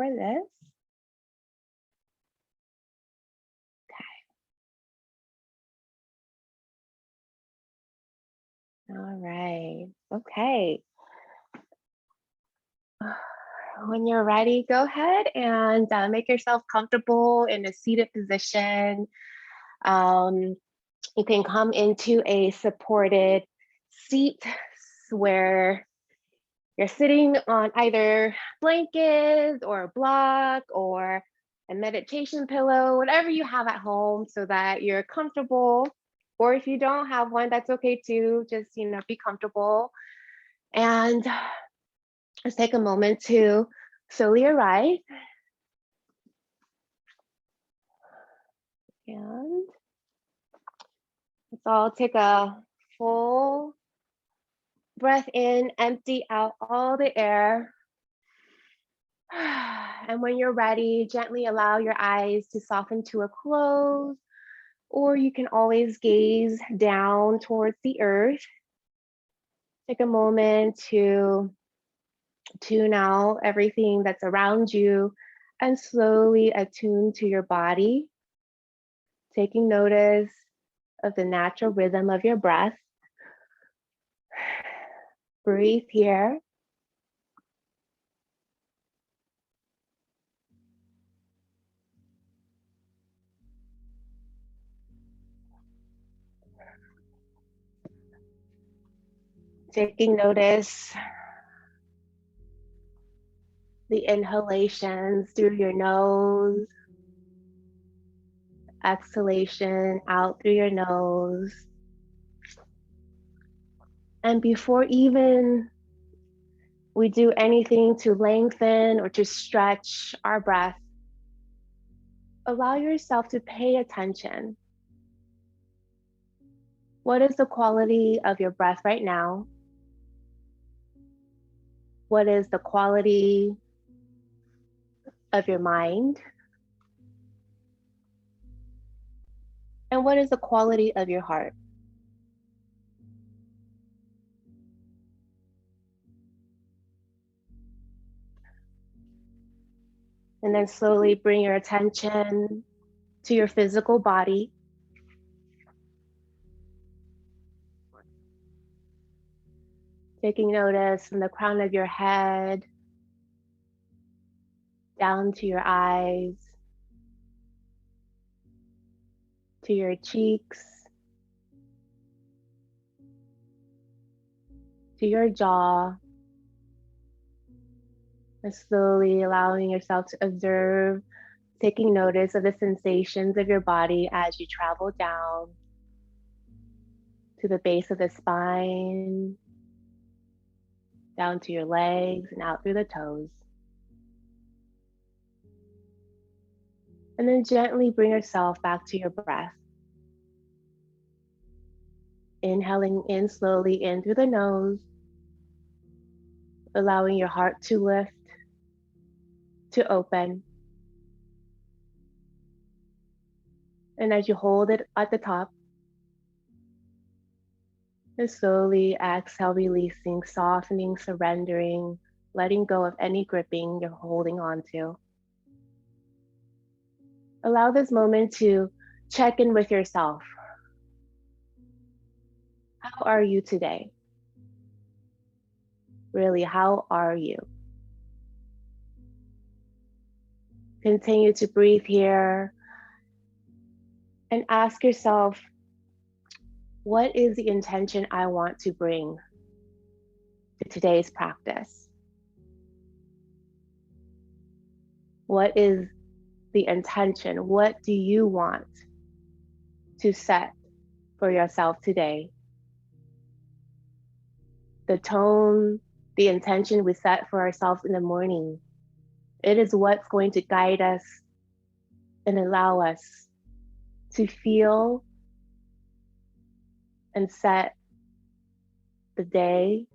for this. Okay. All right. Okay. When you're ready, go ahead and make yourself comfortable in a seated position. Um, you can come into a supported seat where you're sitting on either blankets or a block or a meditation pillow, whatever you have at home so that you're comfortable. Or if you don't have one, that's okay too. Just, be comfortable. And just take a moment to slowly arrive. And let's all take a full breath in, empty out all the air. And when you're ready, gently allow your eyes to soften to a close, or you can always gaze down towards the earth. Take a moment to tune out everything that's around you and slowly attune to your body, taking notice of the natural rhythm of your breath. Breathe here. Taking notice the inhalations through your nose, exhalation out through your nose. And before even we do anything to lengthen or to stretch our breath, allow yourself to pay attention. What is the quality of your breath right now? What is the quality of your mind? And what is the quality of your heart? And then slowly bring your attention to your physical body. Taking notice from the crown of your head down to your eyes, to your cheeks, to your jaw, and slowly allowing yourself to observe, taking notice of the sensations of your body as you travel down to the base of the spine, down to your legs and out through the toes. And then gently bring yourself back to your breath. Inhaling in slowly in through the nose, allowing your heart to lift, to open. And as you hold it at the top, and slowly exhale, releasing, softening, surrendering, letting go of any gripping you're holding on to. Allow this moment to check in with yourself. How are you today? Really, how are you? Continue to breathe here and ask yourself, what is the intention I want to bring to today's practice? What is the intention? What do you want to set for yourself today? The tone, the intention we set for ourselves in the morning, it is what's going to guide us and allow us to feel and set the day.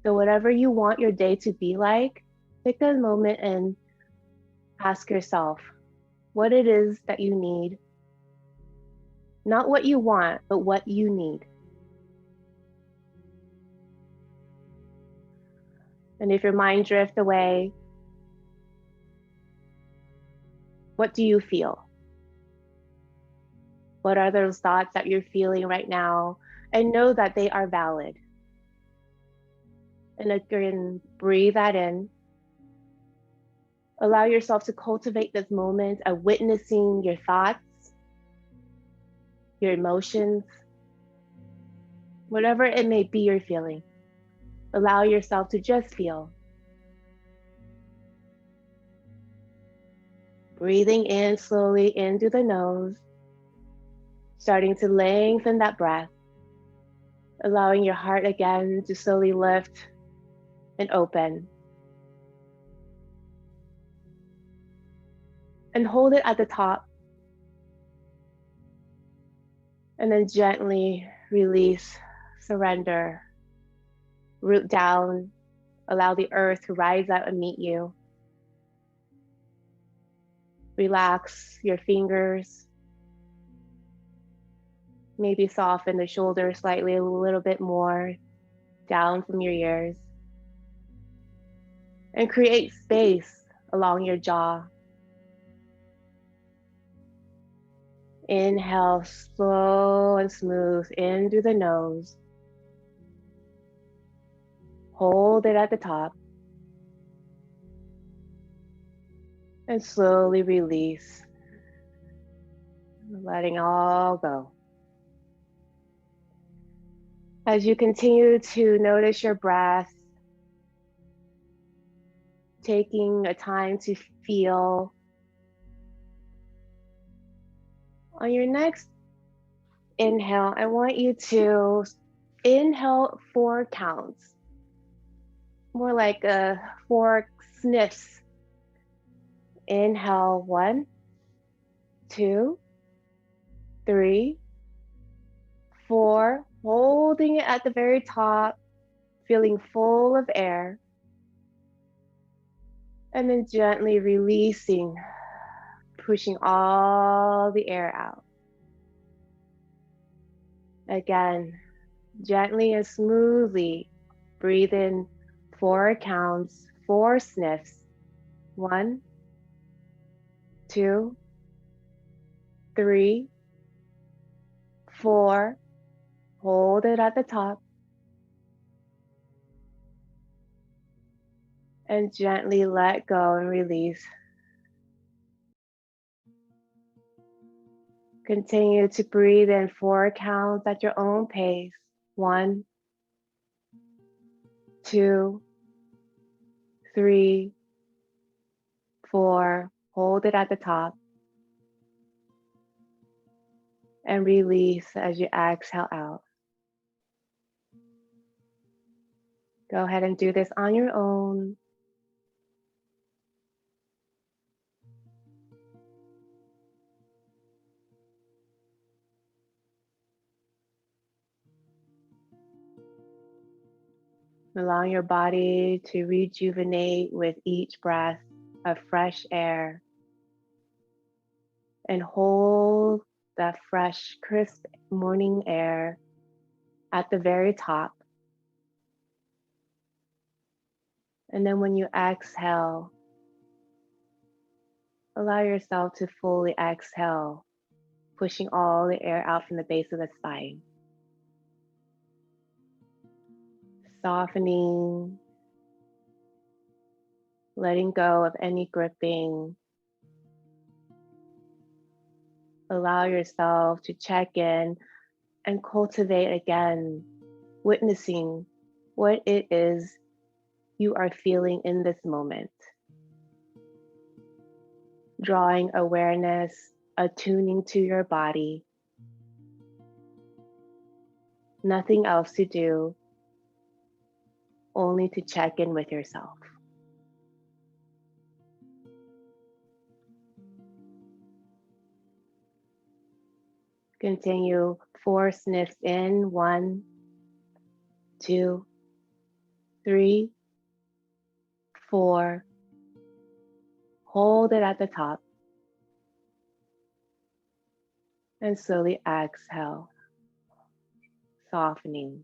So whatever you want your day to be like, take a moment and ask yourself what it is that you need. Not what you want, but what you need. And if your mind drifts away, what do you feel? What are those thoughts that you're feeling right now? And know that they are valid. And again, breathe that in. Allow yourself to cultivate this moment of witnessing your thoughts, your emotions, whatever it may be you're feeling. Allow yourself to just feel. Breathing in slowly in through the nose, starting to lengthen that breath, allowing your heart again to slowly lift and open. And hold it at the top. And then gently release, surrender, root down, allow the earth to rise up and meet you. Relax your fingers. Maybe soften the shoulders slightly, a little bit more down from your ears. And create space along your jaw. Inhale, slow and smooth in through the nose. Hold it at the top. And slowly release, letting all go. As you continue to notice your breath, taking a time to feel, on your next inhale, I want you to inhale 4 counts, more like 4 sniffs. Inhale 1, 2, 3, 4, holding it at the very top, feeling full of air, and then gently releasing, pushing all the air out. Again, gently and smoothly breathe in 4 counts, 4 sniffs. 1, 2, 3, 4. Hold it at the top. And gently let go and release. Continue to breathe in 4 counts at your own pace. 1, 2, 3, 4. Hold it at the top. And release as you exhale out. Go ahead and do this on your own. Allow your body to rejuvenate with each breath of fresh air. And hold that fresh, crisp morning air at the very top. And then when you exhale, allow yourself to fully exhale, pushing all the air out from the base of the spine. Softening, letting go of any gripping. Allow yourself to check in and cultivate again, witnessing what it is you are feeling in this moment. Drawing awareness, attuning to your body. Nothing else to do, only to check in with yourself. Continue 4 sniffs in. 1, 2, 3, 4. Hold it at the top. And slowly exhale, softening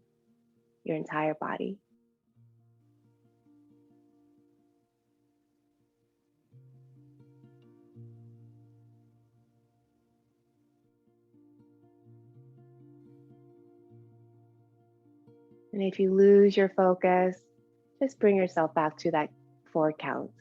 your entire body. And if you lose your focus, just bring yourself back to that 4 counts.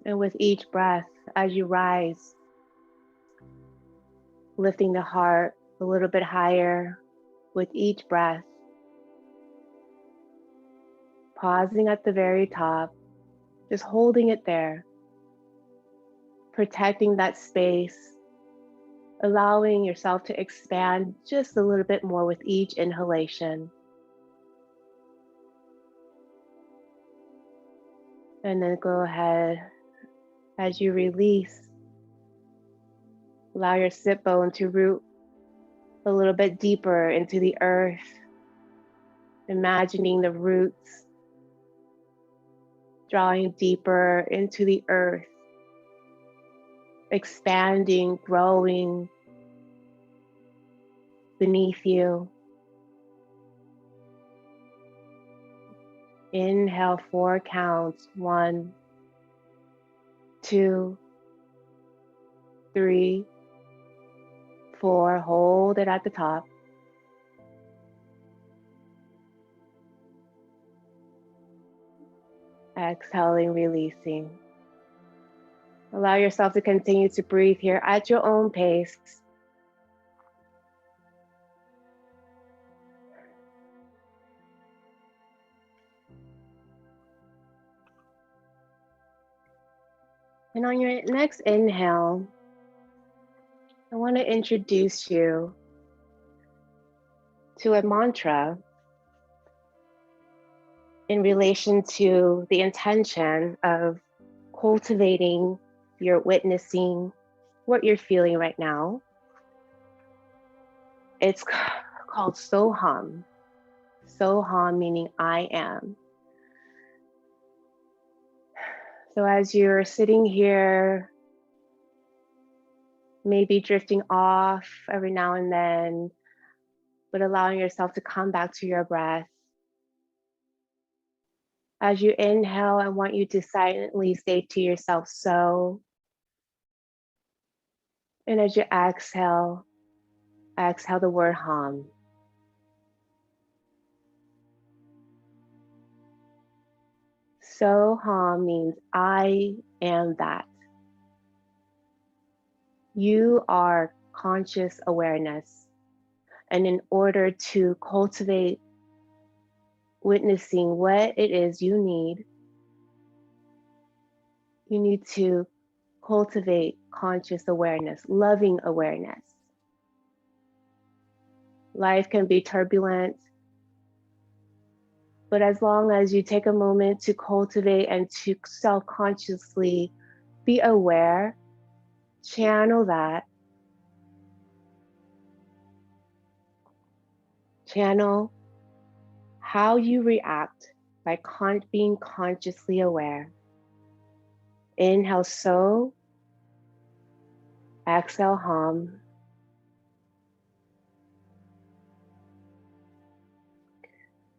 And with each breath, as you rise, lifting the heart a little bit higher with each breath, pausing at the very top, just holding it there, protecting that space, allowing yourself to expand just a little bit more with each inhalation. And then go ahead, as you release, allow your sit bone to root a little bit deeper into the earth, imagining the roots drawing deeper into the earth, expanding, growing beneath you. Inhale, 4 counts. 1, 2, 3, 4. Hold it at the top. Exhaling, releasing. Allow yourself to continue to breathe here at your own pace. And on your next inhale, I want to introduce you to a mantra in relation to the intention of cultivating your witnessing what you're feeling right now. It's called Soham. Soham meaning I am. So as you're sitting here, maybe drifting off every now and then, but allowing yourself to come back to your breath. As you inhale, I want you to silently say to yourself, so. And as you exhale the word hum. Soham means I am that. You are conscious awareness. And in order to cultivate witnessing what it is you need to cultivate conscious awareness, loving awareness. Life can be turbulent, but as long as you take a moment to cultivate and to self-consciously be aware, channel that, channel how you react by being consciously aware. Inhale, so. Exhale, hum.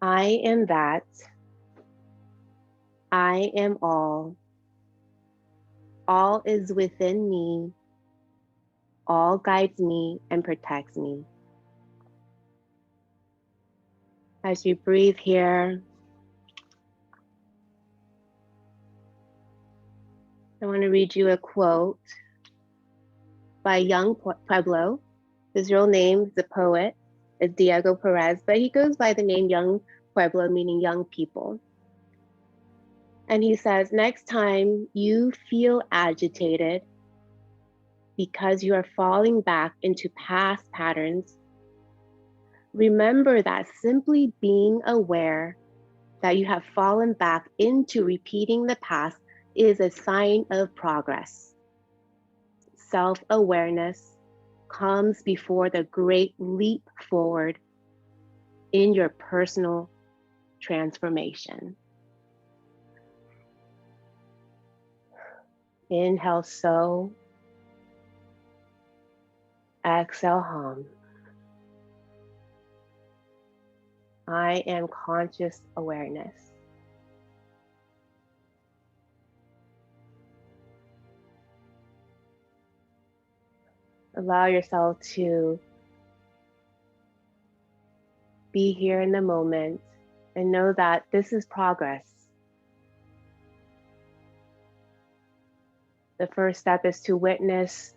I am that. I am all. All is within me. All guides me and protects me. As you breathe here, I want to read you a quote by Young Pueblo. His real name, the poet, is Diego Perez, but he goes by the name Young Pueblo, meaning young people. And he says, next time you feel agitated because you are falling back into past patterns, remember that simply being aware that you have fallen back into repeating the past is a sign of progress. Self-awareness comes before the great leap forward in your personal transformation. Inhale, so. Exhale, hum. I am conscious awareness. Allow yourself to be here in the moment and know that this is progress. The first step is to witness,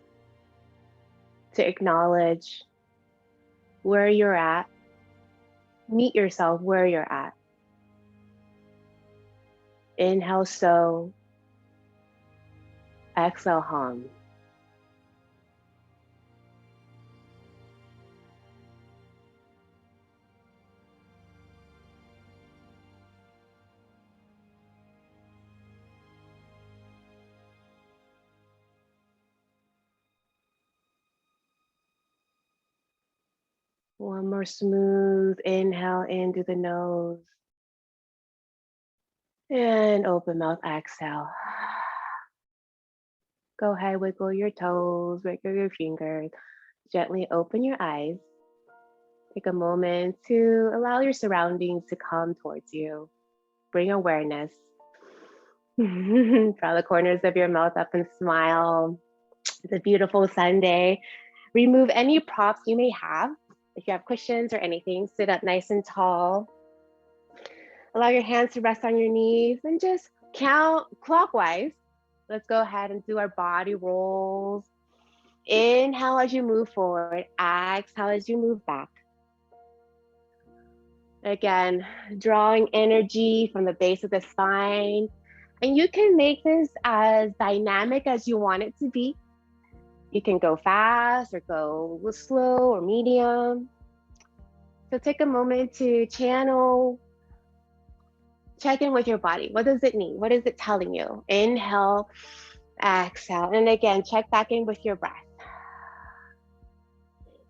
to acknowledge where you're at, meet yourself where you're at. Inhale, so. Exhale, hum. One more smooth inhale in through the nose. And open mouth, exhale. Go ahead, wiggle your toes, wiggle your fingers. Gently open your eyes. Take a moment to allow your surroundings to come towards you. Bring awareness. Draw the corners of your mouth up and smile. It's a beautiful Sunday. Remove any props you may have. If you have cushions or anything, sit up nice and tall. Allow your hands to rest on your knees and just count clockwise. Let's go ahead and do our body rolls. Inhale as you move forward. Exhale as you move back. Again, drawing energy from the base of the spine. And you can make this as dynamic as you want it to be. You can go fast or go slow or medium. So take a moment to channel, check in with your body. What does it need? What is it telling you? Inhale, exhale. And again, check back in with your breath.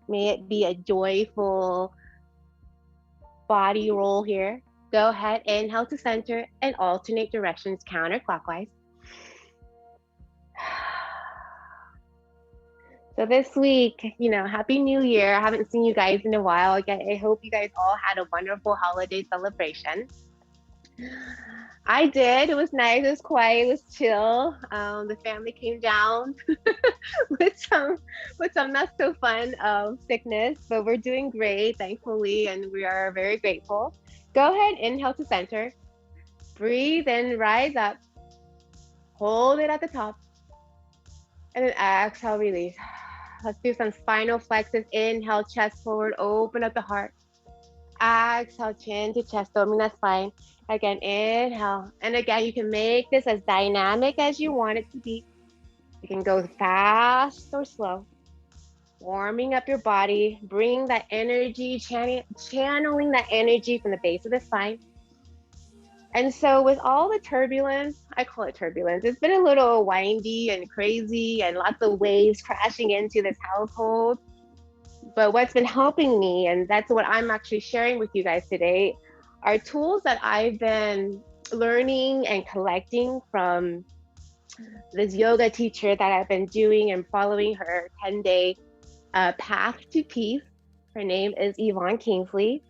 May it be a joyful body roll here. Go ahead, inhale to center and alternate directions counterclockwise. So this week, Happy New Year. I haven't seen you guys in a while. Again, I hope you guys all had a wonderful holiday celebration. I did. It was nice. It was quiet. It was chill. The family came down with some not so fun sickness, but we're doing great, thankfully, and we are very grateful. Go ahead, inhale to center. Breathe in, rise up. Hold it at the top. And then exhale, release. Let's do some spinal flexes. Inhale, chest forward, open up the heart. Exhale, chin to chest, opening that spine. Again, inhale. And again, you can make this as dynamic as you want it to be. You can go fast or slow. Warming up your body, bring that energy, channeling that energy from the base of the spine. And so with all the turbulence, I call it turbulence, it's been a little windy and crazy and lots of waves crashing into this household. But what's been helping me, and that's what I'm actually sharing with you guys today, are tools that I've been learning and collecting from this yoga teacher that I've been doing and following her 10-day path to peace. Her name is Yvonne Kingsley.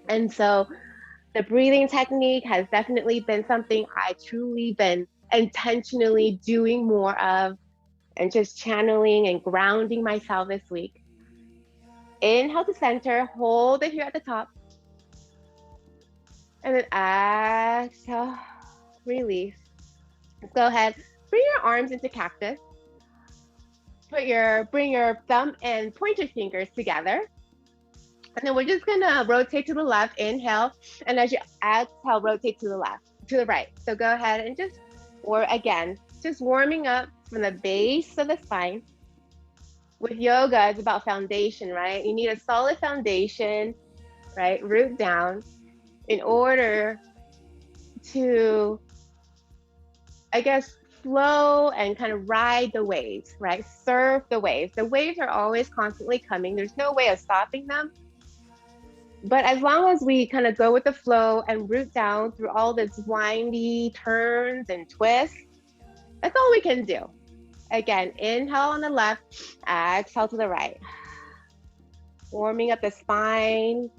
And so the breathing technique has definitely been something I truly been intentionally doing more of and just channeling and grounding myself this week. Inhale to center, hold it here at the top. And then exhale, release. Go ahead, bring your arms into cactus. Bring your thumb and pointer fingers together. And then we're just gonna rotate to the left, inhale. And as you exhale, rotate to the right. So go ahead and just warming up from the base of the spine. With yoga, it's about foundation, right? You need a solid foundation, right? Root down in order to, flow and kind of ride the waves, right? Surf the waves. The waves are always constantly coming. There's no way of stopping them. But as long as we kind of go with the flow and root down through all this windy turns and twists, that's all we can do. Again, inhale on the left, exhale to the right. Warming up the spine,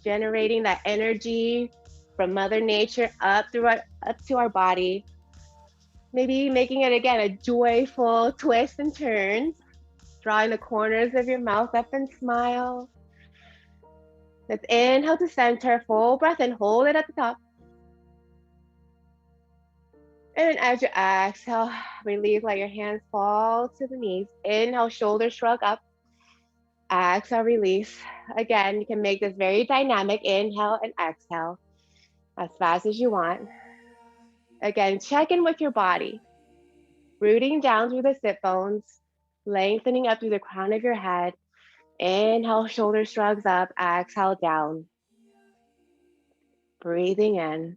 generating that energy from Mother Nature up to our body. Maybe making it again a joyful twist and turns, drawing the corners of your mouth up and smile. Let's inhale to center, full breath and hold it at the top. And then as you exhale, release, let your hands fall to the knees. Inhale, shoulders shrug up. Exhale, release. Again, you can make this very dynamic. Inhale and exhale as fast as you want. Again, check in with your body. Rooting down through the sit bones, lengthening up through the crown of your head. Inhale, shoulder shrugs up. Exhale, down. Breathing in.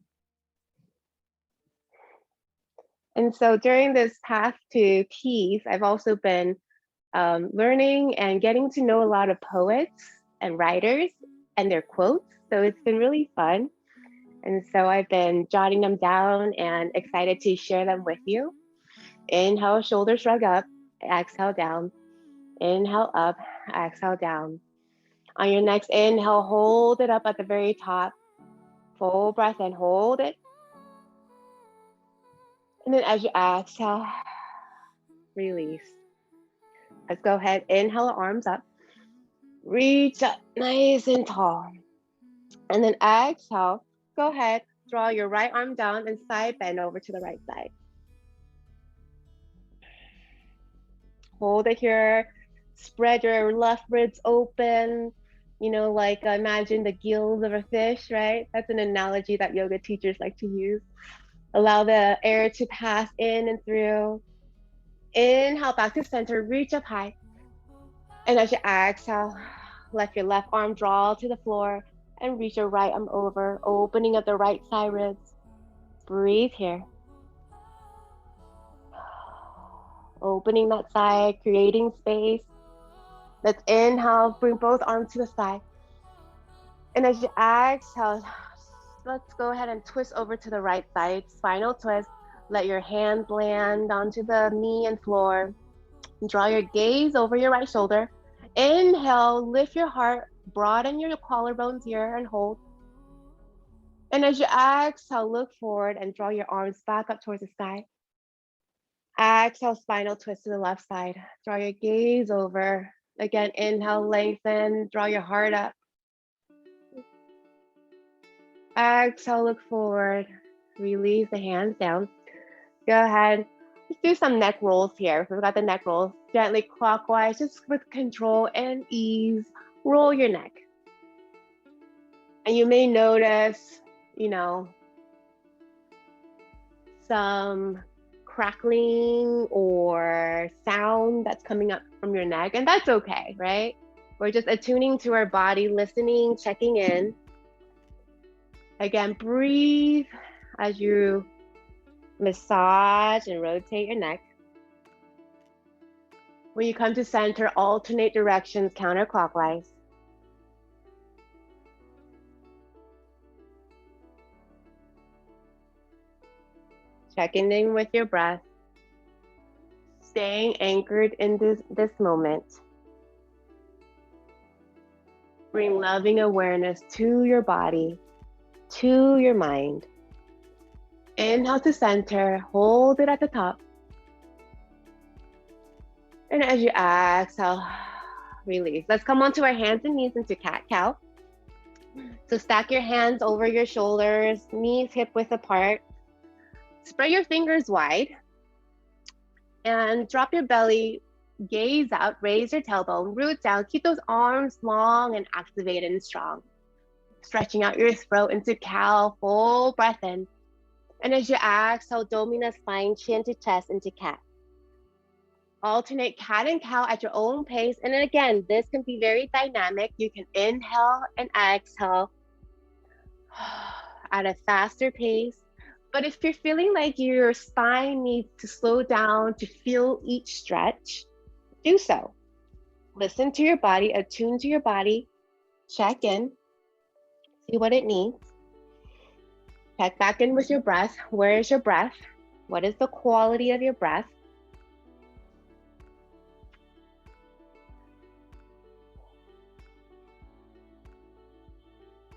And so during this path to peace, I've also been learning and getting to know a lot of poets and writers and their quotes. So it's been really fun. And so I've been jotting them down and excited to share them with you. Inhale, shoulders shrug up, exhale down. Inhale up, exhale down. On your next inhale, hold it up at the very top. Full breath and hold it. And then as you exhale, release. Let's go ahead, inhale, arms up. Reach up nice and tall. And then exhale, go ahead, draw your right arm down and side bend over to the right side. Hold it here, spread your left ribs open, like imagine the gills of a fish, right? That's an analogy that yoga teachers like to use. Allow the air to pass in and through. Inhale, back to center, reach up high. And as you exhale, let your left arm draw to the floor and reach your right arm over, opening up the right side ribs. Breathe here. Opening that side, creating space. Let's inhale, bring both arms to the side. And as you exhale, let's go ahead and twist over to the right side, spinal twist. Let your hands land onto the knee and floor. Draw your gaze over your right shoulder. Inhale, lift your heart, broaden your collarbones here and hold. And as you exhale, look forward and draw your arms back up towards the sky. Exhale, spinal twist to the left side. Draw your gaze over. Again, inhale, lengthen, draw your heart up. Exhale, look forward. Release the hands down. Go ahead. Let's do some neck rolls here. We've got the neck rolls. Gently clockwise, just with control and ease. Roll your neck. And you may notice, some crackling or sound that's coming up from your neck, and that's okay, right? We're just attuning to our body, listening, checking in. Again, breathe as you massage and rotate your neck. When you come to center, alternate directions counterclockwise. Checking in with your breath. Staying anchored in this moment. Bring loving awareness to your body, to your mind. Inhale to center, hold it at the top. And as you exhale, release. Let's come onto our hands and knees into cat-cow. So stack your hands over your shoulders, knees hip-width apart. Spread your fingers wide and drop your belly, gaze out, raise your tailbone, root down, keep those arms long and activated and strong. Stretching out your throat into cow, full breath in. And as you exhale, domina spine, chin to chest into cat. Alternate cat and cow at your own pace. And then again, this can be very dynamic. You can inhale and exhale at a faster pace. But if you're feeling like your spine needs to slow down to feel each stretch, do so. Listen to your body, attune to your body, check in, see what it needs. Check back in with your breath. Where is your breath? What is the quality of your breath?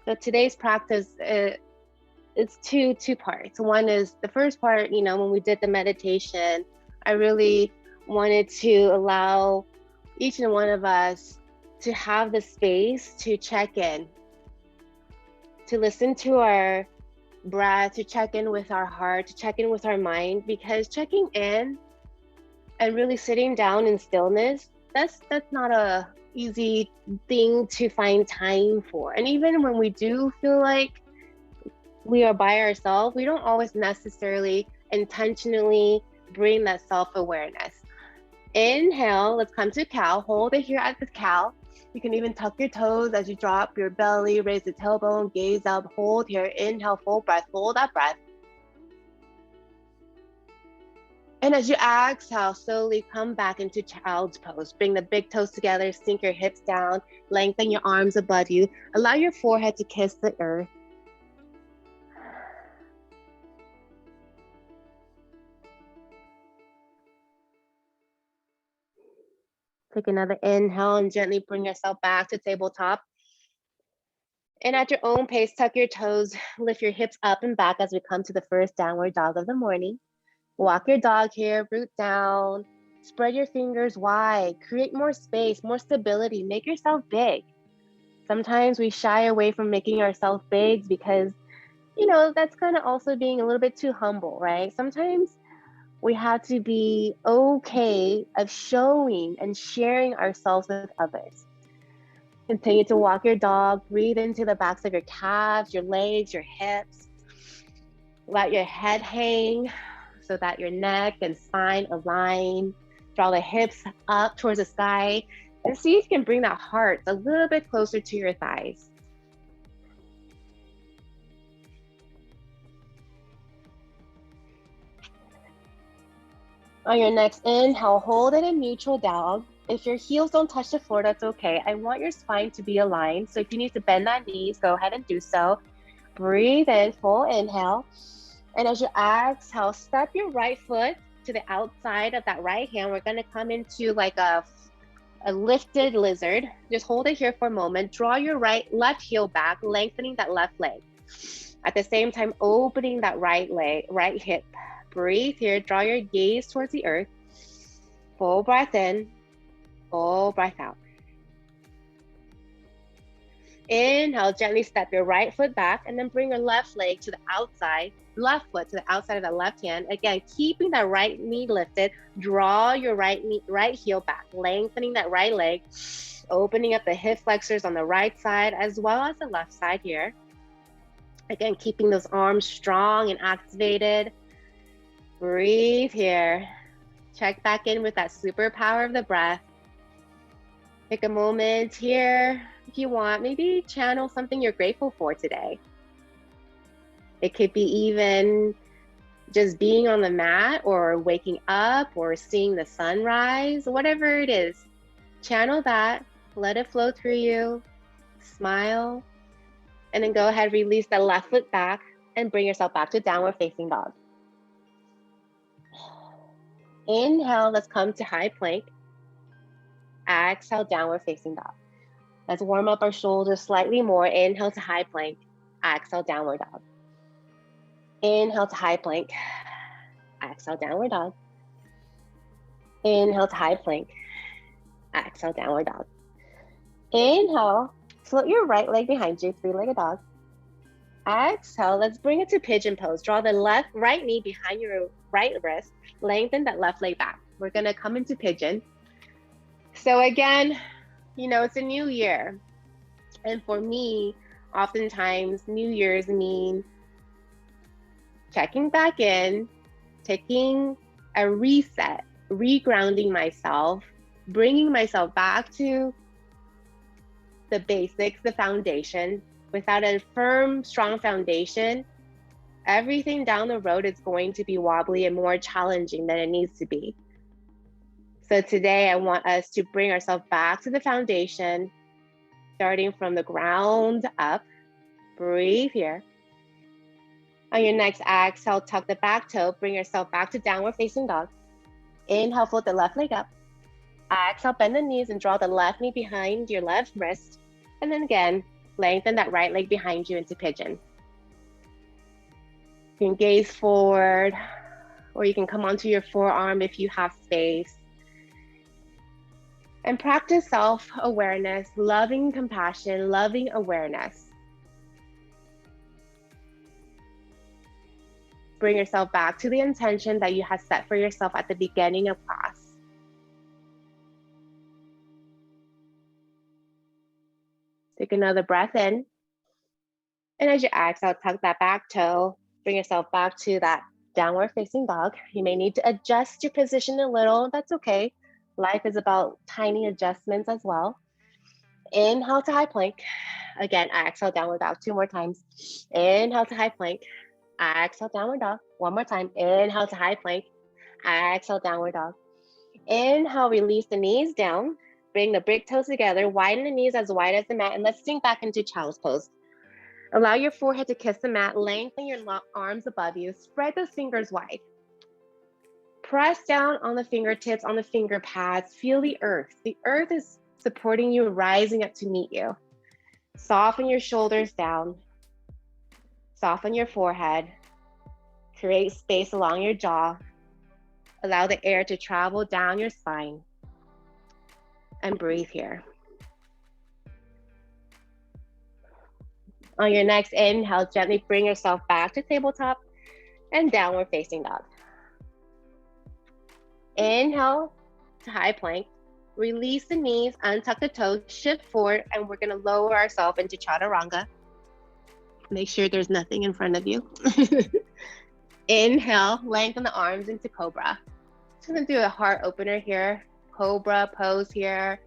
So today's practice it's two parts. One is the first part, when we did the meditation, I really wanted to allow each and one of us to have the space to check in, to listen to our breath, to check in with our heart, to check in with our mind, because checking in and really sitting down in stillness, that's not a easy thing to find time for. And even when we do feel like we are by ourselves, we don't always necessarily intentionally bring that self-awareness. Inhale, let's come to cow. Hold it here at the cow. You can even tuck your toes as you drop your belly, raise the tailbone, gaze up, hold here. Inhale, full breath, hold that breath. And as you exhale, slowly come back into child's pose. Bring the big toes together, sink your hips down, lengthen your arms above you. Allow your forehead to kiss the earth. Take another inhale and gently bring yourself back to tabletop. And at your own pace, tuck your toes, lift your hips up and back as we come to the first downward dog of the morning. Walk your dog here, root down, spread your fingers wide, create more space, more stability, make yourself big. Sometimes we shy away from making ourselves big because, that's kind of also being a little bit too humble, right? Sometimes we have to be okay of showing and sharing ourselves with others. Continue to walk your dog, breathe into the backs of your calves, your legs, your hips. Let your head hang so that your neck and spine align. Draw the hips up towards the sky and see if you can bring that heart a little bit closer to your thighs. On your next inhale, hold it in neutral dog. If your heels don't touch the floor, that's okay. I want your spine to be aligned. So if you need to bend that knees, go ahead and do so. Breathe in, full inhale. And as you exhale, step your right foot to the outside of that right hand. We're gonna come into like a lifted lizard. Just hold it here for a moment. Draw your left heel back, lengthening that left leg. At the same time, opening that right leg, right hip. Breathe here, draw your gaze towards the earth. Full breath in, full breath out. Inhale, gently step your right foot back and then bring your left leg to the outside, left foot to the outside of the left hand. Again, keeping that right knee lifted, draw your right heel back, lengthening that right leg, opening up the hip flexors on the right side as well as the left side here. Again, keeping those arms strong and activated. Breathe here. Check back in with that superpower of the breath. Take a moment here. If you want, maybe channel something you're grateful for today. It could be even just being on the mat or waking up or seeing the sunrise, whatever it is. Channel that, let it flow through you, smile, and then go ahead, release the left foot back and bring yourself back to downward facing dog. Inhale, let's come to high plank. Exhale, downward facing dog. Let's warm up our shoulders slightly more. Inhale to high plank. Exhale, downward dog. Inhale to high plank. Exhale, downward dog. Inhale to high plank. Exhale, downward dog. Inhale, float your right leg behind you, three-legged dog. Exhale, let's bring it to pigeon pose. Draw the right knee behind your right wrist. Lengthen that left leg back. We're gonna come into pigeon. So again, it's a new year. And for me, oftentimes New Year's mean checking back in, taking a reset, regrounding myself, bringing myself back to the basics, the foundation. Without a firm, strong foundation, everything down the road is going to be wobbly and more challenging than it needs to be. So today I want us to bring ourselves back to the foundation, starting from the ground up. Breathe here. On your next exhale, tuck the back toe, bring yourself back to downward facing dog. Inhale, float the left leg up. Exhale, bend the knees and draw the left knee behind your left wrist. And then again, lengthen that right leg behind you into pigeon. You can gaze forward, or you can come onto your forearm if you have space. And practice self-awareness, loving compassion, loving awareness. Bring yourself back to the intention that you had set for yourself at the beginning of class. Take another breath in. And as you exhale, tuck that back toe. Bring yourself back to that downward facing dog. You may need to adjust your position a little. That's okay. Life is about tiny adjustments as well. Inhale to high plank. Again, exhale, downward dog 2 more times. Inhale to high plank. Exhale, downward dog. 1 more time. Inhale to high plank. Exhale, downward dog. Inhale, release the knees down. Bring the big toes together. Widen the knees as wide as the mat. And let's sink back into child's pose. Allow your forehead to kiss the mat. Lengthen your arms above you. Spread those fingers wide. Press down on the fingertips, on the finger pads. Feel the earth. The earth is supporting you, rising up to meet you. Soften your shoulders down. Soften your forehead. Create space along your jaw. Allow the air to travel down your spine. And breathe here. On your next inhale, gently bring yourself back to tabletop and downward facing dog. Inhale to high plank. Release the knees, untuck the toes, shift forward, and we're gonna lower ourselves into chaturanga. Make sure there's nothing in front of you. Inhale, lengthen the arms into cobra. Just gonna do a heart opener here. Cobra pose here.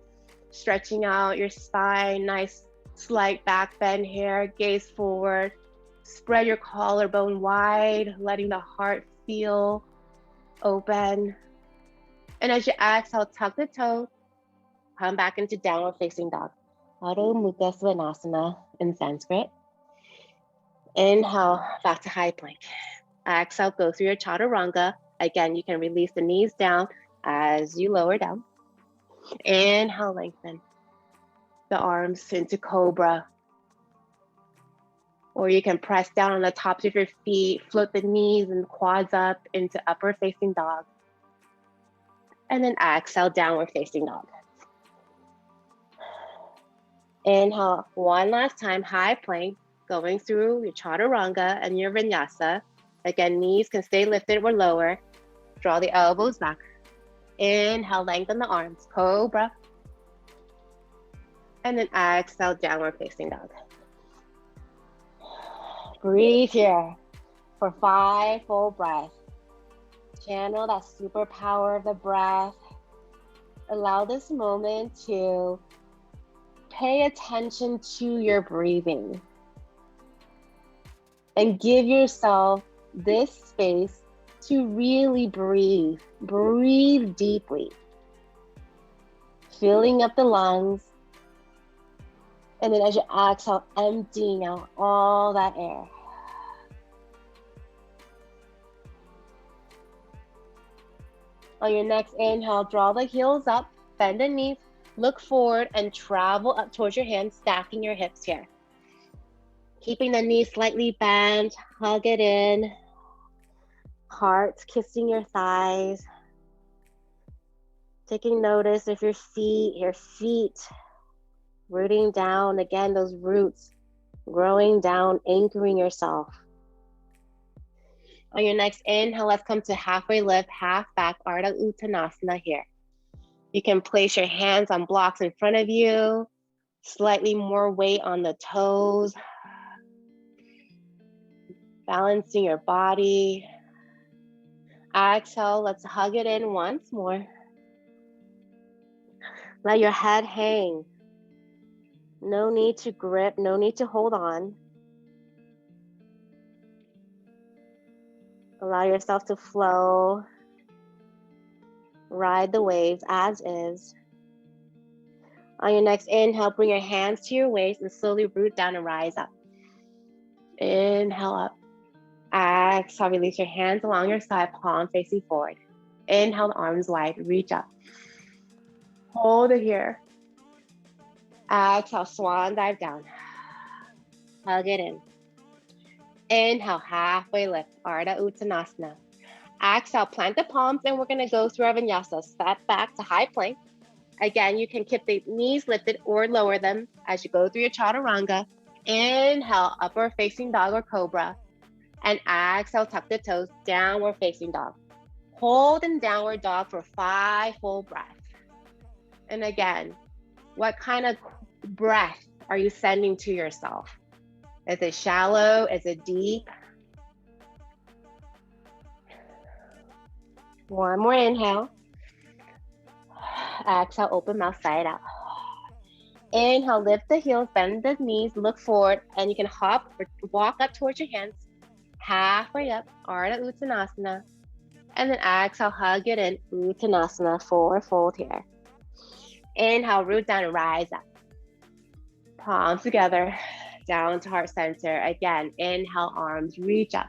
Stretching out your spine, nice slight back bend here. Gaze forward. Spread your collarbone wide, letting the heart feel open. And as you exhale, tuck the toes. Come back into downward facing dog. Adho Mukha Svanasana in Sanskrit. Inhale, back to high plank. Exhale, go through your chaturanga. Again, you can release the knees down as you lower down. Inhale, lengthen the arms into cobra. Or you can press down on the tops of your feet, float the knees and quads up into upward facing dog. And then exhale, downward facing dog. Inhale, one last time, high plank, going through your chaturanga and your vinyasa. Again, knees can stay lifted or lower. Draw the elbows back. Inhale, lengthen the arms, cobra. And then exhale, downward facing dog. Breathe here for 5 full breaths. Channel that superpower of the breath. Allow this moment to pay attention to your breathing and give yourself this space to really breathe. Breathe deeply, filling up the lungs. And then as you exhale, emptying out all that air. On your next inhale, draw the heels up, bend the knees, look forward and travel up towards your hands, stacking your hips here. Keeping the knees slightly bent, hug it in. Heart kissing your thighs. Taking notice of your feet rooting down, again, those roots growing down, anchoring yourself. On your next inhale, let's come to halfway lift, half back, Ardha Uttanasana here. You can place your hands on blocks in front of you, slightly more weight on the toes, balancing your body. Exhale, let's hug it in once more. Let your head hang. No need to grip, no need to hold on. Allow yourself to flow. Ride the waves as is. On your next inhale, bring your hands to your waist and slowly root down and rise up. Inhale up. Exhale, release your hands along your side, palm facing forward. Inhale, arms wide, reach up. Hold it here. Exhale, swan dive down. Hug it in. Inhale, halfway lift, Ardha Uttanasana. Exhale, plant the palms, and we're gonna go through our vinyasa. Step back to high plank. Again, you can keep the knees lifted or lower them as you go through your chaturanga. Inhale, upward facing dog or cobra. And exhale, tuck the toes, downward facing dog. Hold in downward dog for 5 full breaths. And again, what kind of breath are you sending to yourself? Is it shallow? Is it deep? One more inhale. Exhale, open mouth, side out. Inhale, lift the heels, bend the knees, look forward, and you can hop or walk up towards your hands. Halfway up, Ardha Uttanasana. And then exhale, hug it in, Uttanasana, forward fold here. Inhale, root down and rise up. Palms together, down to heart center. Again, inhale, arms reach up.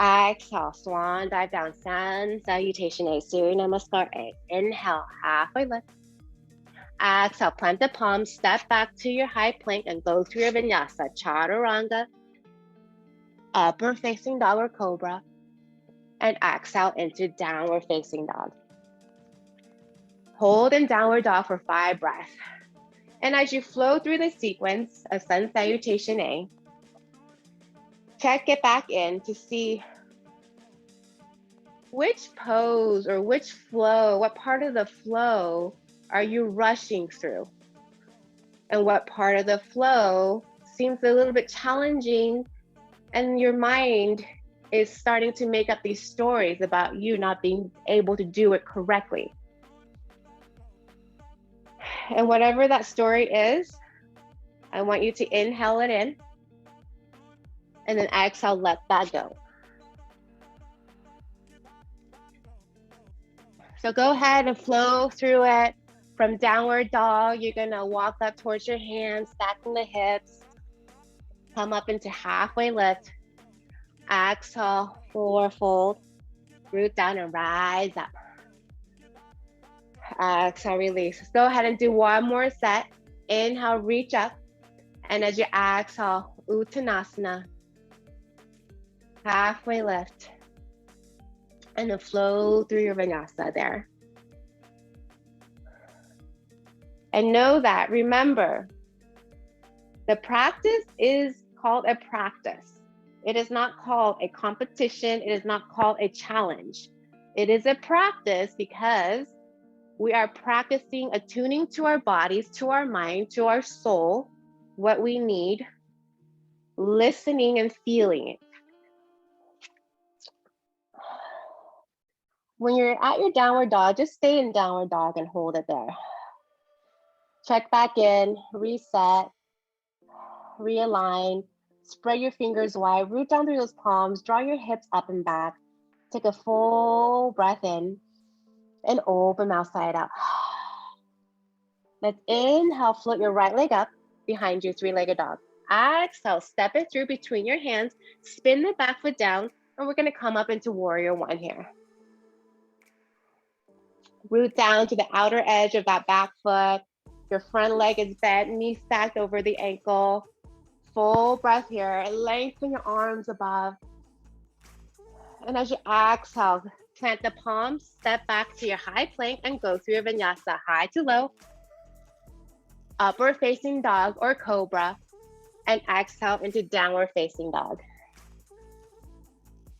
Exhale, swan dive down, sun salutation A, Surya Namaskar A. Inhale, halfway lift. Exhale, plant the palms, step back to your high plank and go through your vinyasa, chaturanga, upward facing dog or cobra, and exhale into downward facing dog. Hold in downward dog for 5 breaths. And as you flow through the sequence of sun salutation A, check it back in to see which pose or which flow, what part of the flow are you rushing through? And what part of the flow seems a little bit challenging and your mind is starting to make up these stories about you not being able to do it correctly. And whatever that story is, I want you to inhale it in and then exhale, let that go. So go ahead and flow through it. From downward dog, you're gonna walk up towards your hands, stacking the hips, come up into halfway lift. Exhale, forward fold, root down and rise up. Exhale, release. Let's go ahead and do one more set. Inhale, reach up. And as you exhale, Uttanasana, halfway lift. And then flow through your vinyasa there. And know that, remember, the practice is called a practice. It is not called a competition. It is not called a challenge. It is a practice because we are practicing attuning to our bodies, to our mind, to our soul, what we need, listening and feeling it. When you're at your downward dog, just stay in downward dog and hold it there. Check back in, reset, realign, spread your fingers wide, root down through those palms, draw your hips up and back. Take a full breath in and open mouth side out. Let's inhale, float your right leg up behind you, 3-legged dog. Exhale, step it through between your hands, spin the back foot down, and we're gonna come up into warrior 1 here. Root down to the outer edge of that back foot. Your front leg is bent, knee stacked over the ankle. Full breath here. Lengthen your arms above. And as you exhale, plant the palms, step back to your high plank and go through your vinyasa, high to low, upward facing dog or cobra, and exhale into downward facing dog.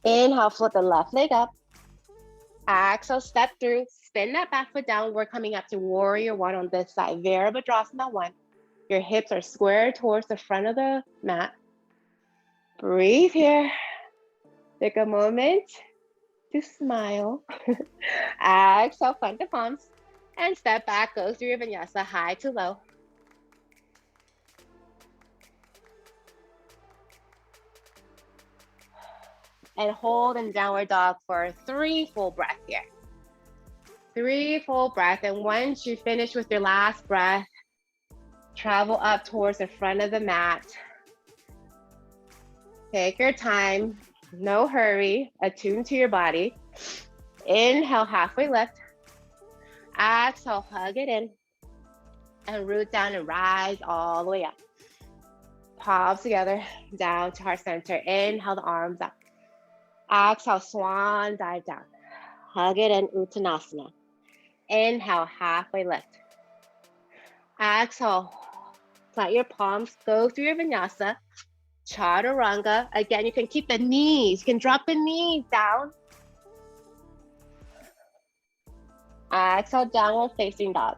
Inhale, flip the left leg up. Exhale, step through, spin that back foot down. We're coming up to warrior 1 on this side, Virabhadrasana 1. Your hips are square towards the front of the mat. Breathe here. Take a moment to smile. Exhale, plant the palms and step back, go through your vinyasa, high to low. And hold in downward dog for 3 full breaths here. 3 full breaths. And once you finish with your last breath, travel up towards the front of the mat. Take your time, no hurry, attune to your body. Inhale, halfway lift. Exhale, hug it in. And root down and rise all the way up. palms together, down to heart center. Inhale the arms up. Exhale, swan dive down. Hug it in Uttanasana. Inhale, halfway lift. Exhale, plant your palms, go through your vinyasa. Chaturanga. Again, you can keep the knees, you can drop the knees down. Exhale, downward facing dog.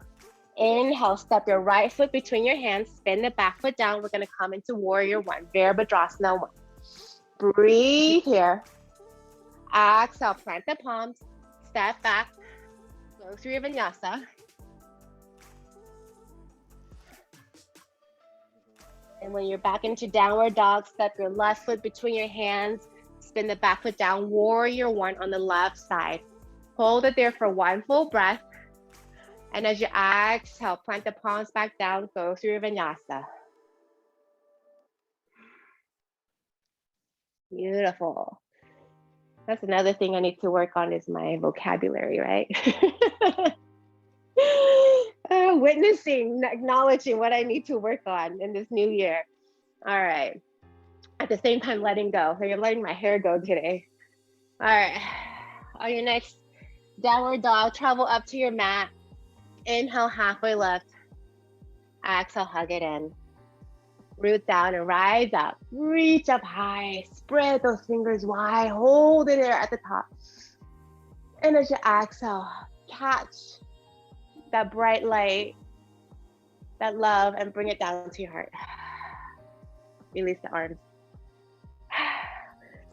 Inhale, step your right foot between your hands, spin the back foot down. We're gonna come into warrior one, Virabhadrasana one. Breathe here. Exhale, plant the palms, step back, go through your vinyasa. And when you're back into downward dog, step your left foot between your hands, spin the back foot down, warrior one on the left side. Hold it there for one full breath. And as you exhale, plant the palms back down, go through your vinyasa. Beautiful. That's another thing I need to work on is my vocabulary, right? Witnessing, acknowledging what I need to work on in this new year. All right. At the same time, letting go. So I'm letting my hair go today. All right. On your next downward dog, travel up to your mat. Inhale, halfway lift. Exhale, hug it in. Root down and rise up. Reach up high. Spread those fingers wide. Hold it there at the top. And as you exhale, catch that bright light, that love, and bring it down to your heart. Release the arms.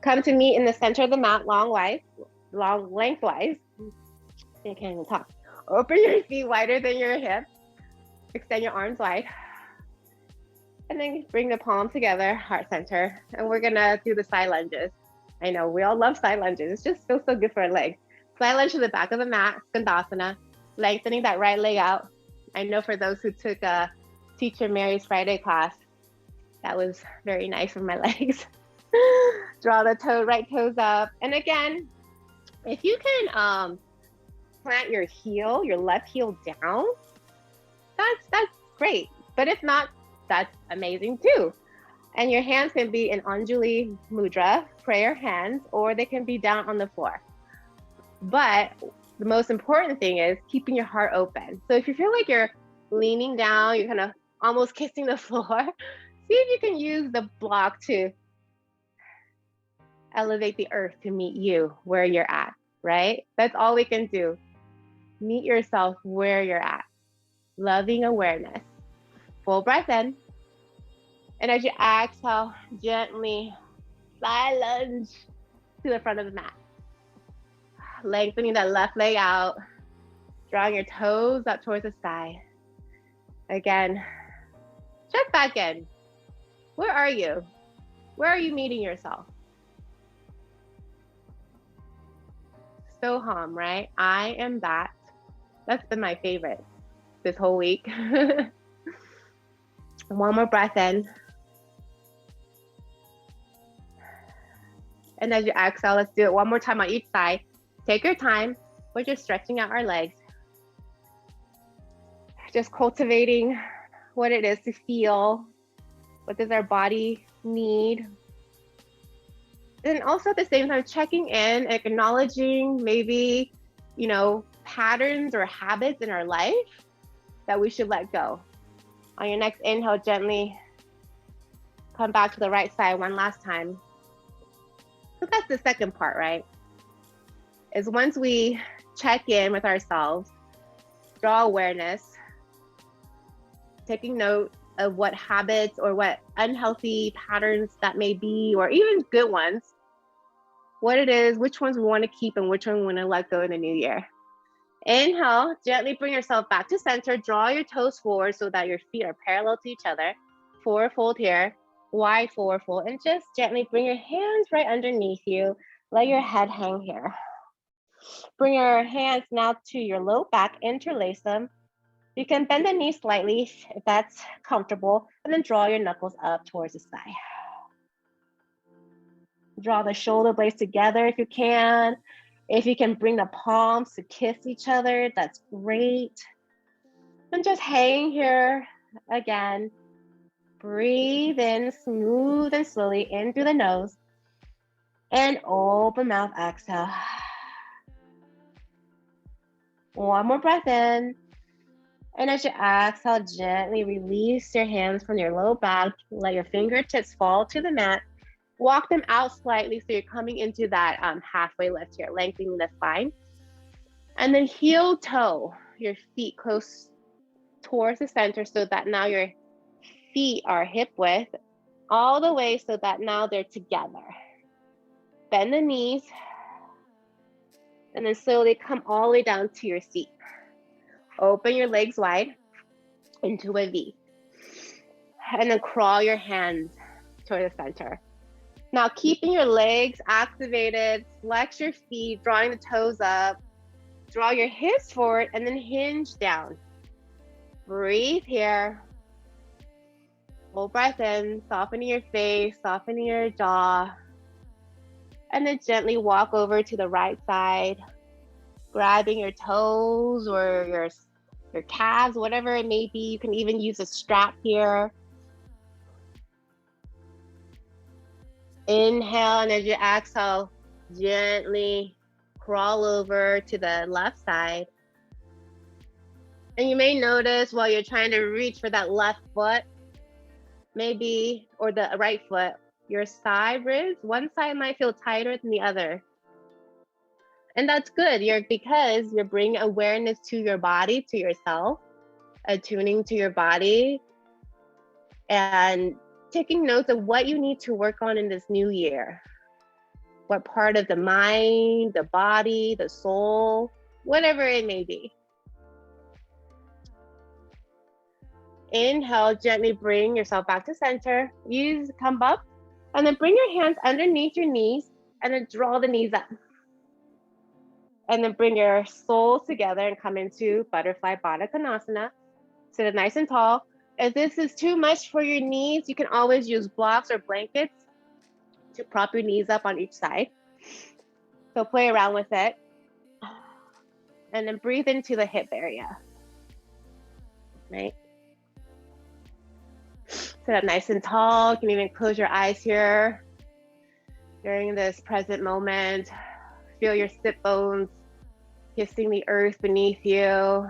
Come to meet in the center of the mat, lengthwise. I can't even talk. Open your feet wider than your hips. Extend your arms wide. And then bring the palms together, heart center. And we're gonna do the side lunges. I know, we all love side lunges. It's just feels so good for our legs. Side lunge to the back of the mat, Skandasana. Lengthening that right leg out. I know for those who took Teacher Mary's Friday class, that was very nice for my legs. Draw the right toes up. And again, if you can plant your heel, your left heel down, that's great. But if not, that's amazing too. And your hands can be in Anjali Mudra, prayer hands, or they can be down on the floor. But the most important thing is keeping your heart open. So if you feel like you're leaning down, you're kind of almost kissing the floor, see if you can use the block to elevate the earth to meet you where you're at, right? That's all we can do. Meet yourself where you're at. Loving awareness. Full breath in. And as you exhale, gently side lunge to the front of the mat. Lengthening that left leg out. Drawing your toes up towards the sky. Again, check back in. Where are you? Where are you meeting yourself? Soham, right? I am that. That's been my favorite this whole week. One more breath in. And as you exhale, let's do it one more time on each side. Take your time. We're just stretching out our legs. Just cultivating what it is to feel. What does our body need? And also at the same time, checking in, acknowledging maybe, patterns or habits in our life that we should let go. On your next inhale, gently come back to the right side one last time. So that's the second part, right? Is once we check in with ourselves, draw awareness, taking note of what habits or what unhealthy patterns that may be, or even good ones, what it is, which ones we want to keep and which one we want to let go in the new year. Inhale, gently bring yourself back to center. Draw your toes forward so that your feet are parallel to each other. Forward fold here, wide forward fold, and just gently bring your hands right underneath you. Let your head hang here. Bring your hands now to your low back, interlace them. You can bend the knees slightly if that's comfortable, and then draw your knuckles up towards the sky. Draw the shoulder blades together if you can. If you can bring the palms to kiss each other, that's great. And just hang here again. Breathe in smooth and slowly in through the nose. And open mouth, exhale. One more breath in. And as you exhale, gently release your hands from your low back. Let your fingertips fall to the mat. Walk them out slightly so you're coming into that halfway lift here, lengthening the spine. And then heel toe your feet close towards the center so that now your feet are hip width all the way so that now they're together. Bend the knees and then slowly come all the way down to your seat. Open your legs wide into a V. And then crawl your hands toward the center. Now keeping your legs activated, flex your feet, drawing the toes up, draw your hips forward and then hinge down. Breathe here. Full breath in, softening your face, softening your jaw. And then gently walk over to the right side, grabbing your toes or your calves, whatever it may be. You can even use a strap here. Inhale, and as you exhale, gently crawl over to the left side. And you may notice while you're trying to reach for that left foot, maybe, or the right foot, your side ribs, one side might feel tighter than the other. And that's good because you're bringing awareness to your body, to yourself, attuning to your body, and taking notes of what you need to work on in this new year. What part of the mind, the body, the soul, whatever it may be. Inhale, gently bring yourself back to center. Come up, and then bring your hands underneath your knees, and then draw the knees up. And then bring your soles together and come into Butterfly Baddha Konasana. Sit nice and tall. If this is too much for your knees, you can always use blocks or blankets to prop your knees up on each side. So play around with it. And then breathe into the hip area. Right? Sit up nice and tall. You can even close your eyes here during this present moment. Feel your sit bones kissing the earth beneath you.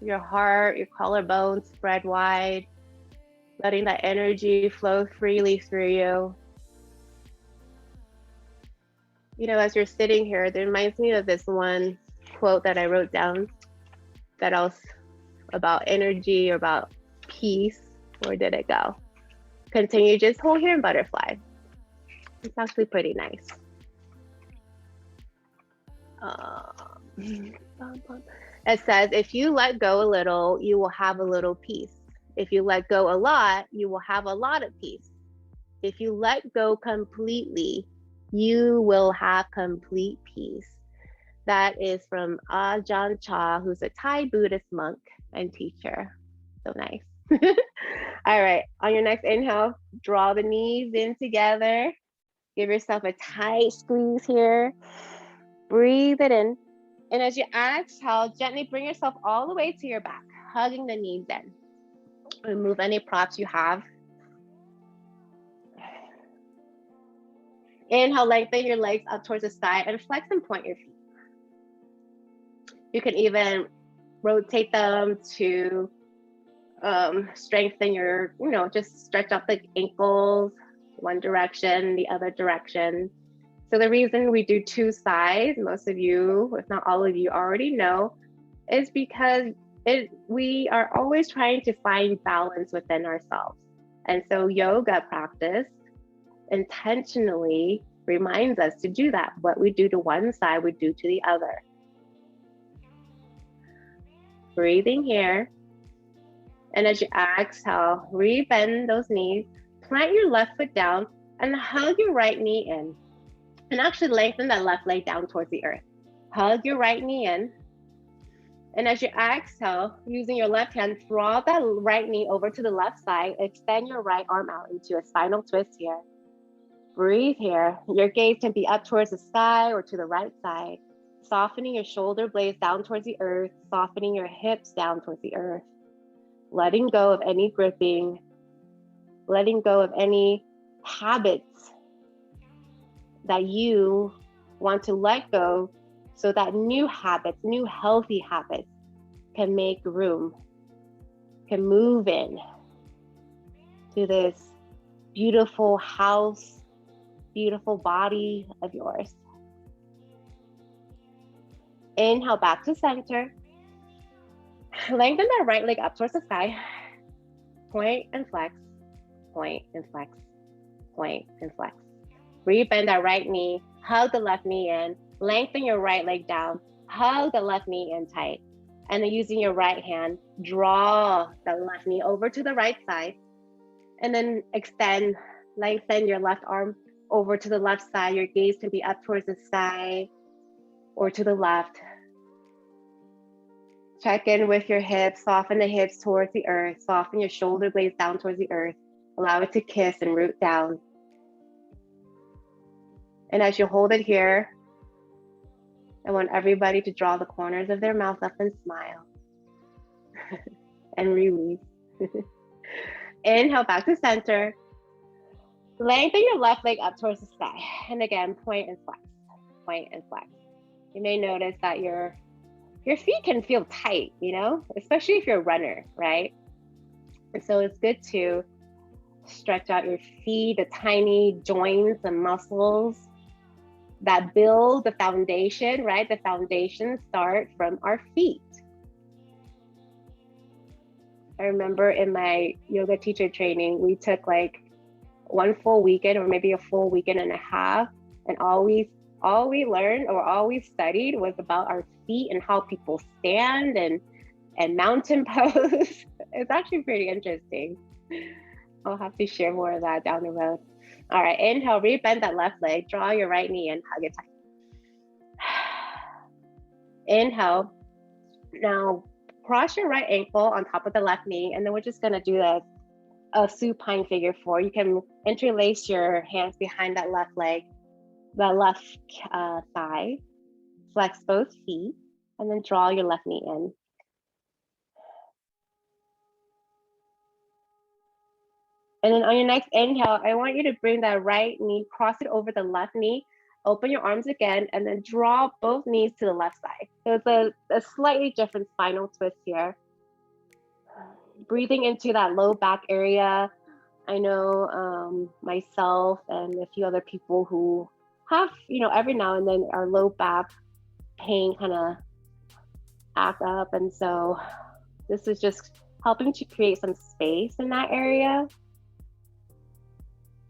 Your heart, your collarbones spread wide. Letting that energy flow freely through you. You know, as you're sitting here, it reminds me of this one quote that I wrote down that was about energy or about peace. Where did it go? Continue, just hold here in butterfly. It's actually pretty nice. It says, if you let go a little, you will have a little peace. If you let go a lot, you will have a lot of peace. If you let go completely, you will have complete peace. That is from Ajahn Chah, who's a Thai Buddhist monk and teacher. So nice. All right, on your next inhale, draw the knees in together. Give yourself a tight squeeze here. Breathe it in. And as you exhale, gently bring yourself all the way to your back, hugging the knees in. Remove any props you have. Inhale, lengthen your legs up towards the side and flex and point your feet. You can even rotate them to strengthen your, just stretch out the ankles, one direction, the other direction. So the reason we do two sides, most of you, if not all of you already know, is because we are always trying to find balance within ourselves. And so yoga practice intentionally reminds us to do that. What we do to one side, we do to the other. Breathing here. And as you exhale, rebend those knees, plant your left foot down and hug your right knee in. And actually lengthen that left leg down towards the earth. Hug your right knee in. And as you exhale, using your left hand, draw that right knee over to the left side. Extend your right arm out into a spinal twist here. Breathe here. Your gaze can be up towards the sky or to the right side. Softening your shoulder blades down towards the earth. Softening your hips down towards the earth. Letting go of any gripping. letting go of any habits that you want to let go so that new habits, new healthy habits can make room, can move in to this beautiful house, beautiful body of yours. Inhale back to center. Lengthen that right leg up towards the sky. Point and flex, point and flex, point and flex. Rebend that right knee, hug the left knee in, lengthen your right leg down, hug the left knee in tight. And then using your right hand, draw the left knee over to the right side. And then extend, lengthen your left arm over to the left side. Your gaze can be up towards the sky or to the left. Check in with your hips, soften the hips towards the earth, soften your shoulder blades down towards the earth. Allow it to kiss and root down. And as you hold it here, I want everybody to draw the corners of their mouth up and smile. And release. Inhale back to center. Lengthen your left leg up towards the sky. And again, point and flex, point and flex. You may notice that your feet can feel tight, especially if you're a runner, right? And so it's good to stretch out your feet, the tiny joints and muscles that build the foundation, right? The foundation starts from our feet. I remember in my yoga teacher training, we took like one full weekend or maybe a full weekend and a half, and all we learned or all we studied was about our feet and how people stand and mountain pose. It's actually pretty interesting. I'll have to share more of that down the road. All right, inhale, rebend that left leg, draw your right knee in, hug it tight. Inhale. Now cross your right ankle on top of the left knee, and then we're just gonna do a supine figure four. You can interlace your hands behind that left leg, the left thigh, flex both feet, and then draw your left knee in. And then on your next inhale, I want you to bring that right knee, cross it over the left knee, open your arms again, and then draw both knees to the left side. So it's a slightly different spinal twist here. Breathing into that low back area. I know myself and a few other people who have, every now and then our low back pain kind of act up. And so this is just helping to create some space in that area.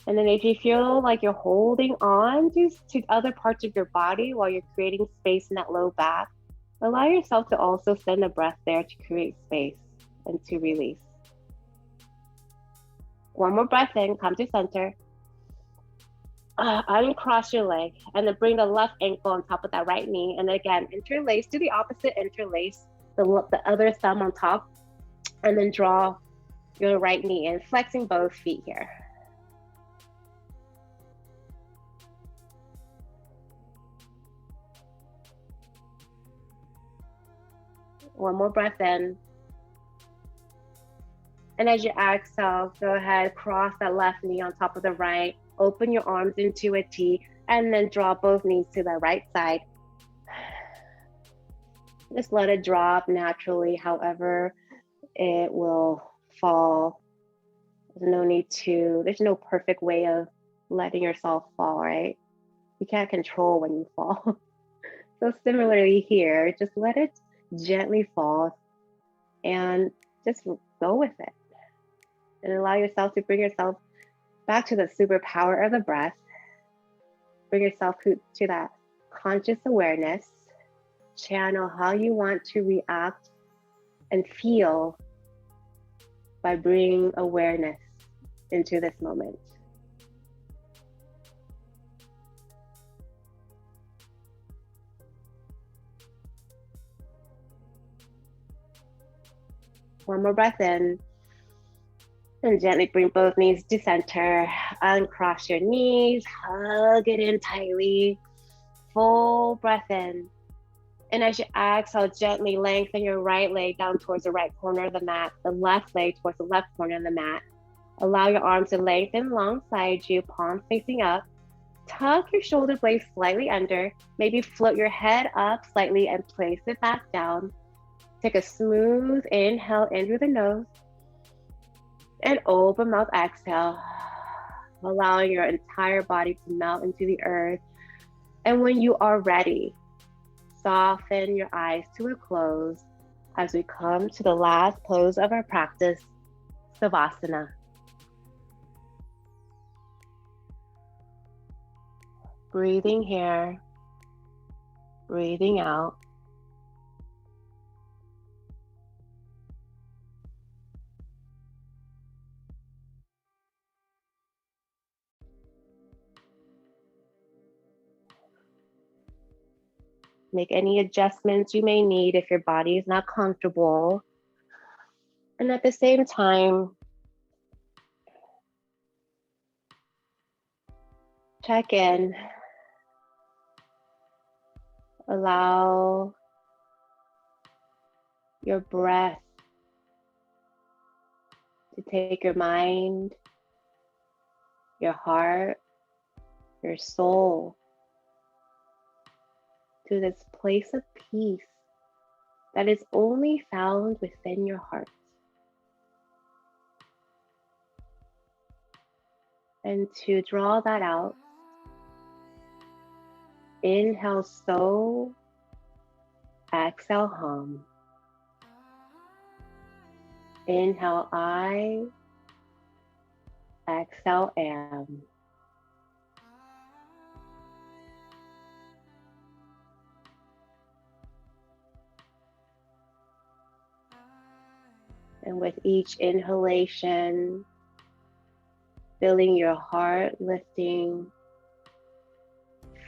And then if you feel like you're holding on to other parts of your body while you're creating space in that low back, allow yourself to also send a breath there to create space and to release. One more breath in, come to center. Uncross your leg and then bring the left ankle on top of that right knee. And again, interlace, do the opposite, interlace the other thumb on top, and then draw your right knee in, flexing both feet here. One more breath in. And as you exhale, go ahead, cross that left knee on top of the right, open your arms into a T, and then draw both knees to the right side. Just let it drop naturally, however it will fall. There's no perfect way of letting yourself fall, right? You can't control when you fall. So similarly here, just let it gently fall and just go with it. And allow yourself to bring yourself back to the superpower of the breath. Bring yourself to that conscious awareness. Channel how you want to react and feel by bringing awareness into this moment. One more breath in. And gently bring both knees to center. Uncross your knees, hug it in tightly. Full breath in. And as you exhale, gently lengthen your right leg down towards the right corner of the mat, the left leg towards the left corner of the mat. Allow your arms to lengthen alongside you, palms facing up. Tuck your shoulder blades slightly under. Maybe float your head up slightly and place it back down. Take a smooth inhale in through the nose and open mouth exhale, allowing your entire body to melt into the earth. And when you are ready, soften your eyes to a close as we come to the last pose of our practice, Savasana. Breathing here, breathing out. Make any adjustments you may need if your body is not comfortable. And at the same time, check in. Allow your breath to take your mind, your heart, your soul to this place of peace that is only found within your heart. And to draw that out, inhale so, exhale hum. Inhale I, exhale am. And with each inhalation, feeling your heart lifting,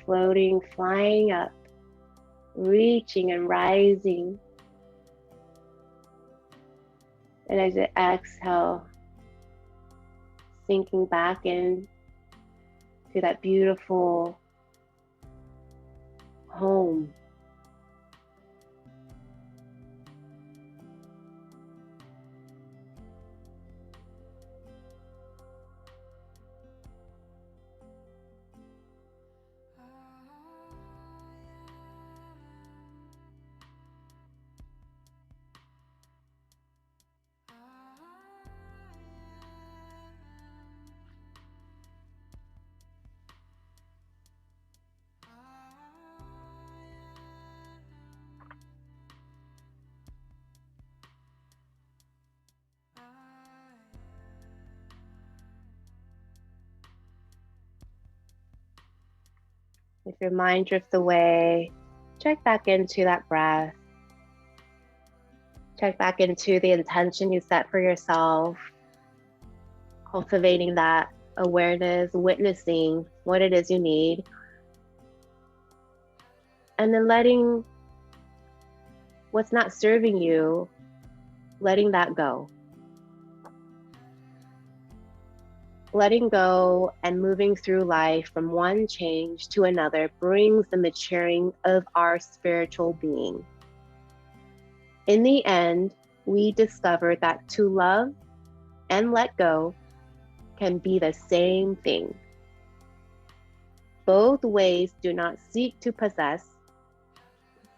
floating, flying up, reaching and rising. And as you exhale, sinking back in to that beautiful home. If your mind drifts away, check back into that breath. Check back into the intention you set for yourself, cultivating that awareness, witnessing what it is you need, and then letting what's not serving you, letting that go. Letting go and moving through life from one change to another brings the maturing of our spiritual being. In the end, we discover that to love and let go can be the same thing. Both ways do not seek to possess.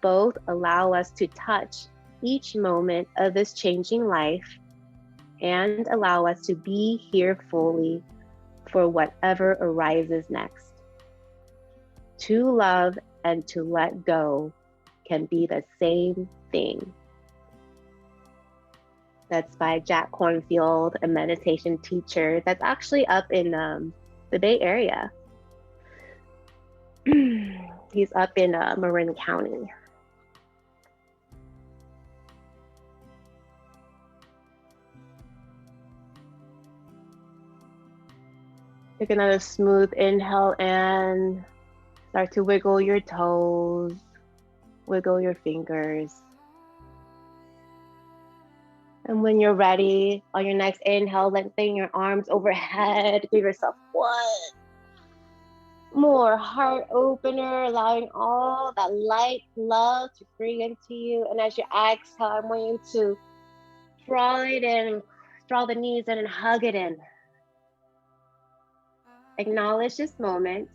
Both allow us to touch each moment of this changing life and allow us to be here fully for whatever arises next. To love and to let go can be the same thing. That's by Jack Kornfield, a meditation teacher that's actually up in the Bay Area. He's up in Marin County. Take another smooth inhale and start to wiggle your toes, wiggle your fingers. And when you're ready, on your next inhale, lengthen your arms overhead. Give yourself one more heart opener, allowing all that light love to bring into you. And as you exhale, I want you to draw it in, draw the knees in and hug it in. Acknowledge this moment.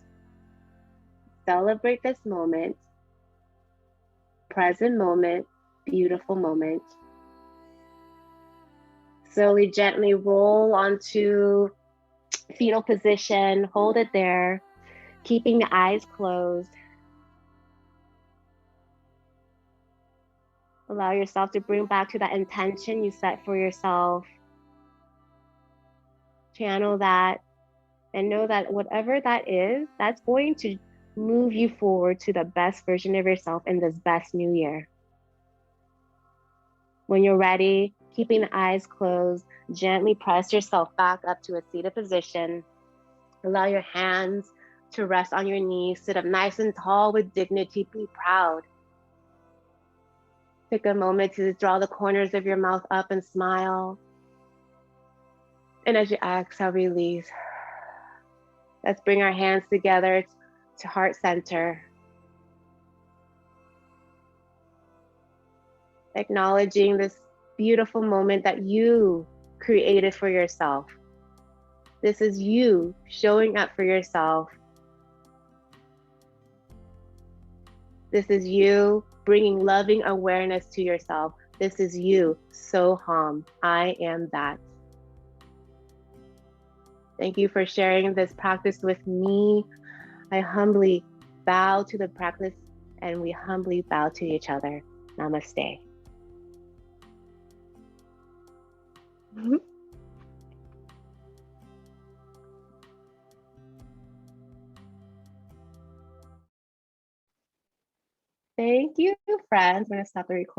Celebrate this moment. Present moment, beautiful moment. Slowly, gently roll onto fetal position. Hold it there, keeping the eyes closed. Allow yourself to bring back to that intention you set for yourself. Channel that and know that whatever that is, that's going to move you forward to the best version of yourself in this best new year. When you're ready, keeping the eyes closed, gently press yourself back up to a seated position. Allow your hands to rest on your knees. Sit up nice and tall with dignity. Be proud. Take a moment to draw the corners of your mouth up and smile. And as you exhale, release. Let's bring our hands together to heart center. Acknowledging this beautiful moment that you created for yourself. This is you showing up for yourself. This is you bringing loving awareness to yourself. This is you, Soham. I am that. Thank you for sharing this practice with me. I humbly bow to the practice and we humbly bow to each other. Namaste. Thank you, friends. I'm going to stop the recording.